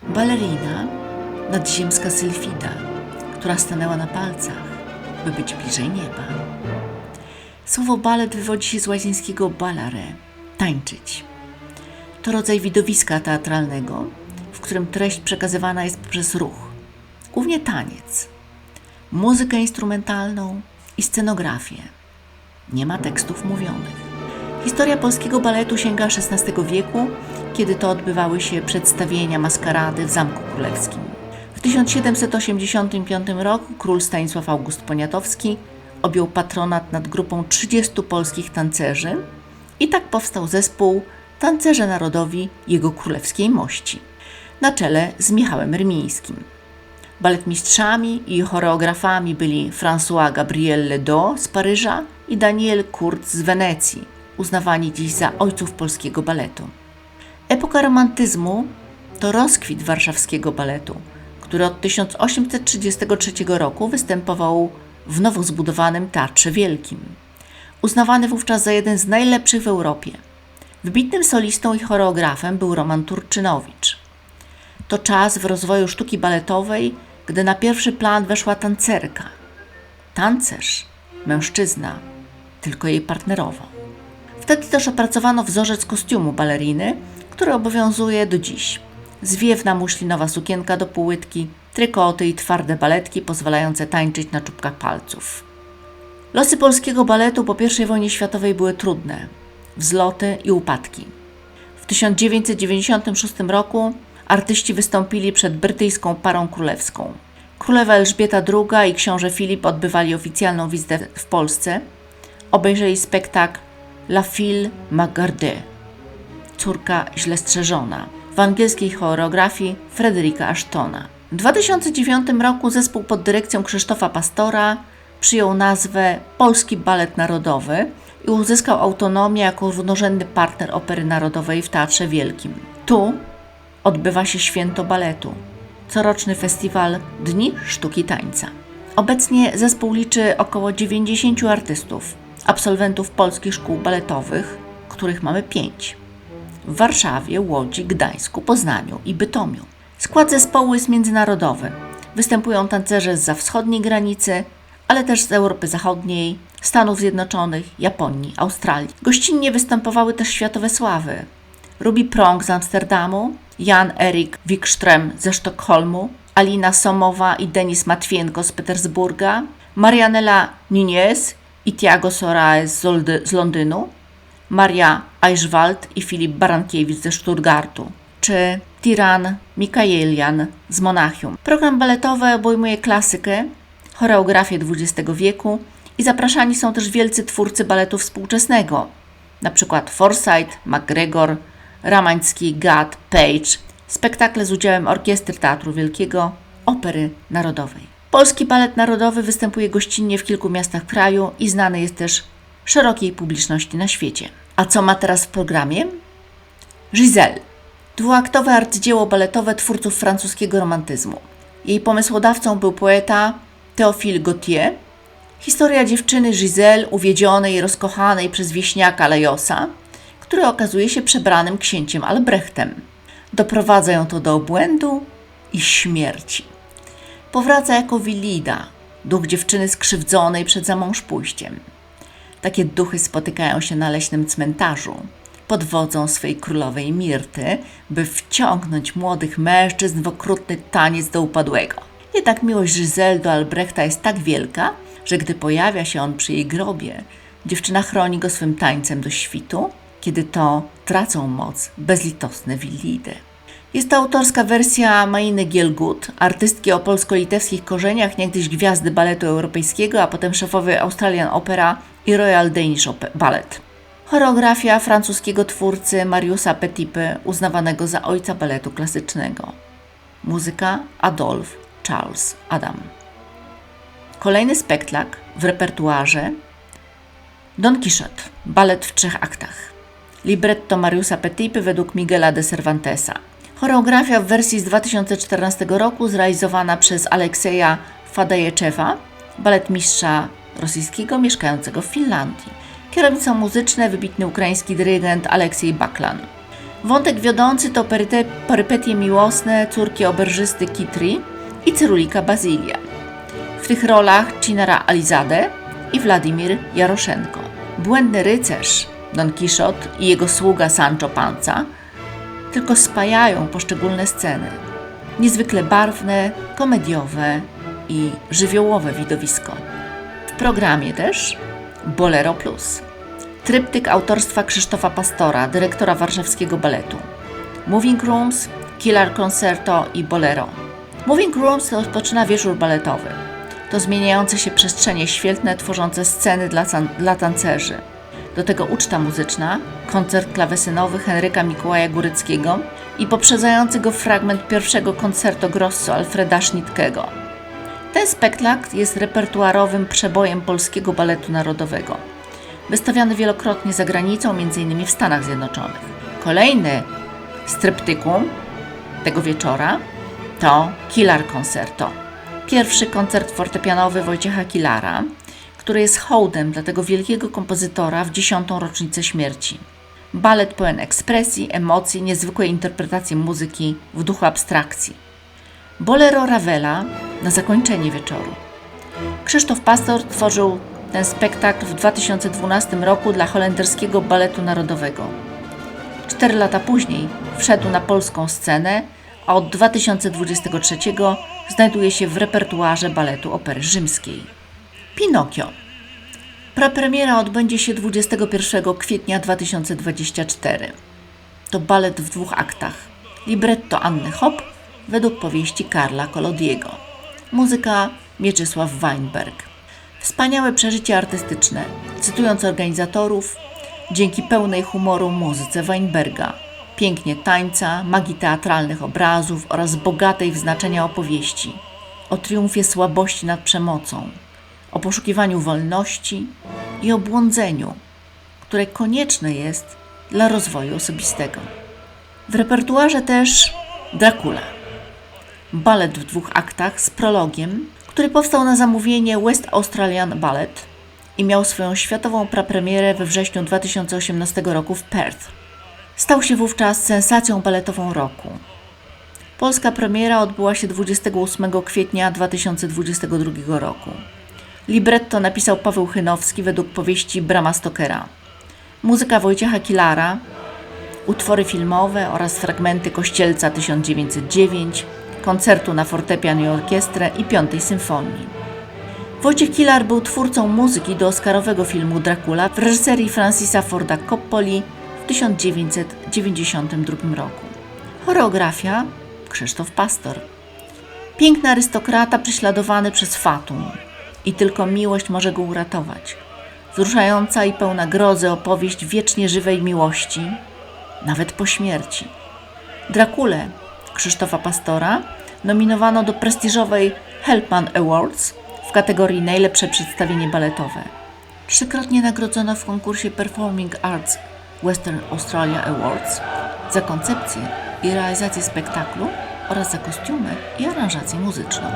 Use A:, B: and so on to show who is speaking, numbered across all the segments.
A: Balerina, nadziemska sylfida, która stanęła na palcach, by być bliżej nieba. Słowo balet wywodzi się z łacińskiego ballare, tańczyć. To rodzaj widowiska teatralnego, w którym treść przekazywana jest poprzez ruch, głównie taniec, muzykę instrumentalną i scenografię. Nie ma tekstów mówionych. Historia polskiego baletu sięga XVI wieku, kiedy to odbywały się przedstawienia maskarady w Zamku Królewskim. W 1785 roku król Stanisław August Poniatowski objął patronat nad grupą 30 polskich tancerzy i tak powstał zespół Tancerze Narodowi Jego Królewskiej Mości, na czele z Michałem Rymińskim. Baletmistrzami i choreografami byli François Gabriel Ledoux z Paryża i Daniel Kurz z Wenecji, uznawani dziś za ojców polskiego baletu. Epoka romantyzmu to rozkwit warszawskiego baletu, który od 1833 roku występował w nowo zbudowanym Teatrze Wielkim, uznawany wówczas za jeden z najlepszych w Europie. Wybitnym solistą i choreografem był Roman Turczynowicz. To czas w rozwoju sztuki baletowej, gdy na pierwszy plan weszła tancerka. Tancerz, mężczyzna, tylko jej partnerowo. Wtedy też opracowano wzorzec kostiumu baleriny, który obowiązuje do dziś. Zwiewna muślinowa sukienka do półłydki, trykoty i twarde baletki pozwalające tańczyć na czubkach palców. Losy polskiego baletu po I wojnie światowej były trudne. Wzloty i upadki. W 1996 roku artyści wystąpili przed brytyjską parą królewską. Królowa Elżbieta II i książę Filip odbywali oficjalną wizytę w Polsce. Obejrzeli spektakl La Fille Magardée, córka źle strzeżona, w angielskiej choreografii Fredericka Ashtona. W 2009 roku zespół pod dyrekcją Krzysztofa Pastora przyjął nazwę Polski Balet Narodowy i uzyskał autonomię jako równorzędny partner Opery Narodowej w Teatrze Wielkim. Tu odbywa się Święto Baletu, coroczny festiwal Dni Sztuki Tańca. Obecnie zespół liczy około 90 artystów, absolwentów polskich szkół baletowych, których mamy 5. W Warszawie, Łodzi, Gdańsku, Poznaniu i Bytomiu. Skład zespołu jest międzynarodowy. Występują tancerze zza wschodniej granicy, ale też z Europy Zachodniej, Stanów Zjednoczonych, Japonii, Australii. Gościnnie występowały też światowe sławy. Ruby Prong z Amsterdamu, Jan Erik Wikström ze Sztokholmu, Alina Somowa i Denis Matwienko z Petersburga, Marianela Nunez i Tiago Soares z Londynu, Maria Eichwald i Filip Barankiewicz ze Stuttgartu, czy Tiran Mikaelian z Monachium. Program baletowy obejmuje klasykę, choreografię XX wieku i zapraszani są też wielcy twórcy baletu współczesnego, np. Forsyth, McGregor, Ramański, Gad, Page, spektakle z udziałem Orkiestry Teatru Wielkiego, Opery Narodowej. Polski Balet Narodowy występuje gościnnie w kilku miastach kraju i znany jest też szerokiej publiczności na świecie. A co ma teraz w programie? Giselle. Dwuaktowe arcydzieło baletowe twórców francuskiego romantyzmu. Jej pomysłodawcą był poeta Théophile Gautier. Historia dziewczyny Giselle, uwiedzionej i rozkochanej przez wieśniaka Lajosa, który okazuje się przebranym księciem Albrechtem. Doprowadza ją to do obłędu i śmierci. Powraca jako Willida, duch dziewczyny skrzywdzonej przed zamążpójściem. Takie duchy spotykają się na leśnym cmentarzu pod wodzą swej królowej Mirty, by wciągnąć młodych mężczyzn w okrutny taniec do upadłego. Jednak miłość Giselle do Albrechta jest tak wielka, że gdy pojawia się on przy jej grobie, dziewczyna chroni go swym tańcem do świtu, kiedy to tracą moc bezlitosne Willidy. Jest to autorska wersja Mainy Gielgud, artystki o polsko-litewskich korzeniach, niegdyś gwiazdy baletu europejskiego, a potem szefowej Australian Opera i Royal Danish Ballet. Choreografia francuskiego twórcy Mariusa Petipy, uznawanego za ojca baletu klasycznego. Muzyka Adolphe Charles Adam. Kolejny spektakl w repertuarze Don Quixote, balet w 3 aktach. Libretto Mariusa Petipy według Miguela de Cervantesa. Choreografia w wersji z 2014 roku zrealizowana przez Alekseja Fadajechewa, baletmistrza rosyjskiego mieszkającego w Finlandii. Kierownicą muzyczne wybitny ukraiński dyrygent Aleksiej Baklan. Wątek wiodący to perypetie miłosne córki oberżysty Kitri i Cyrulika Bazilia. W tych rolach Chinara Alizadeh i Władimir Jaroszenko. Błędny rycerz Don Kiszot i jego sługa Sancho Panza tylko spajają poszczególne sceny. Niezwykle barwne, komediowe i żywiołowe widowisko. W programie też Bolero Plus. Tryptyk autorstwa Krzysztofa Pastora, dyrektora warszawskiego baletu. Moving Rooms, Killer Concerto i Bolero. Moving Rooms rozpoczyna wieczór baletowy. To zmieniające się przestrzenie świetlne tworzące sceny dla tancerzy. Do tego uczta muzyczna, koncert klawesynowy Henryka Mikołaja Góreckiego i poprzedzający go fragment pierwszego koncerto grosso Alfreda Schnittkego. Ten spektakl jest repertuarowym przebojem polskiego baletu narodowego. Wystawiany wielokrotnie za granicą, m.in. w Stanach Zjednoczonych. Kolejny z tryptykum tego wieczora to Killer Concerto. Pierwszy koncert fortepianowy Wojciecha Killara, który jest hołdem dla tego wielkiego kompozytora w 10. rocznicę śmierci. Balet pełen ekspresji, emocji, niezwykłej interpretacji muzyki w duchu abstrakcji. Bolero Ravela na zakończenie wieczoru. Krzysztof Pastor tworzył ten spektakl w 2012 roku dla holenderskiego baletu narodowego. 4 lata później wszedł na polską scenę, a od 2023 znajduje się w repertuarze baletu Opery Rzymskiej. Pinokio. Prapremiera odbędzie się 21 kwietnia 2024. To balet w 2 aktach. Libretto Anny Hopp według powieści Karla Collodiego. Muzyka Mieczysław Weinberg. Wspaniałe przeżycie artystyczne, cytując organizatorów, dzięki pełnej humoru muzyce Weinberga, pięknie tańca, magii teatralnych obrazów oraz bogatej w znaczenia opowieści, o triumfie słabości nad przemocą, o poszukiwaniu wolności i o błądzeniu, które konieczne jest dla rozwoju osobistego. W repertuarze też Dracula. Balet w 2 aktach z prologiem, który powstał na zamówienie West Australian Ballet i miał swoją światową prapremierę we wrześniu 2018 roku w Perth. Stał się wówczas sensacją baletową roku. Polska premiera odbyła się 28 kwietnia 2022 roku. Libretto napisał Paweł Chynowski według powieści Brama Stokera. Muzyka Wojciecha Killara, utwory filmowe oraz fragmenty Kościelca 1909, koncertu na fortepian i orkiestrę i 5. symfonii. Wojciech Kilar był twórcą muzyki do oscarowego filmu Dracula w reżyserii Francisa Forda Coppoli w 1992 roku. Choreografia Krzysztof Pastor. Piękny arystokrata prześladowany przez fatum i tylko miłość może go uratować. Wzruszająca i pełna grozy opowieść wiecznie żywej miłości, nawet po śmierci. Drakulę Krzysztofa Pastora nominowano do prestiżowej Helpman Awards w kategorii Najlepsze przedstawienie baletowe. 3-krotnie nagrodzono w konkursie Performing Arts Western Australia Awards za koncepcję i realizację spektaklu oraz za kostiumy i aranżację muzyczną.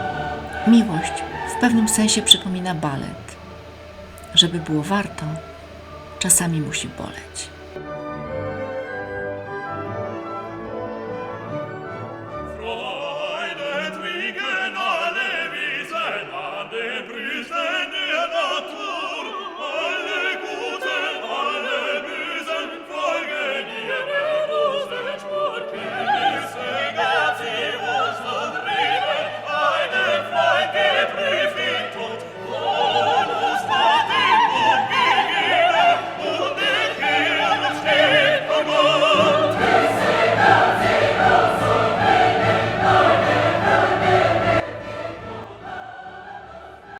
A: Miłość w pewnym sensie przypomina balet. Żeby było warto, czasami musi boleć.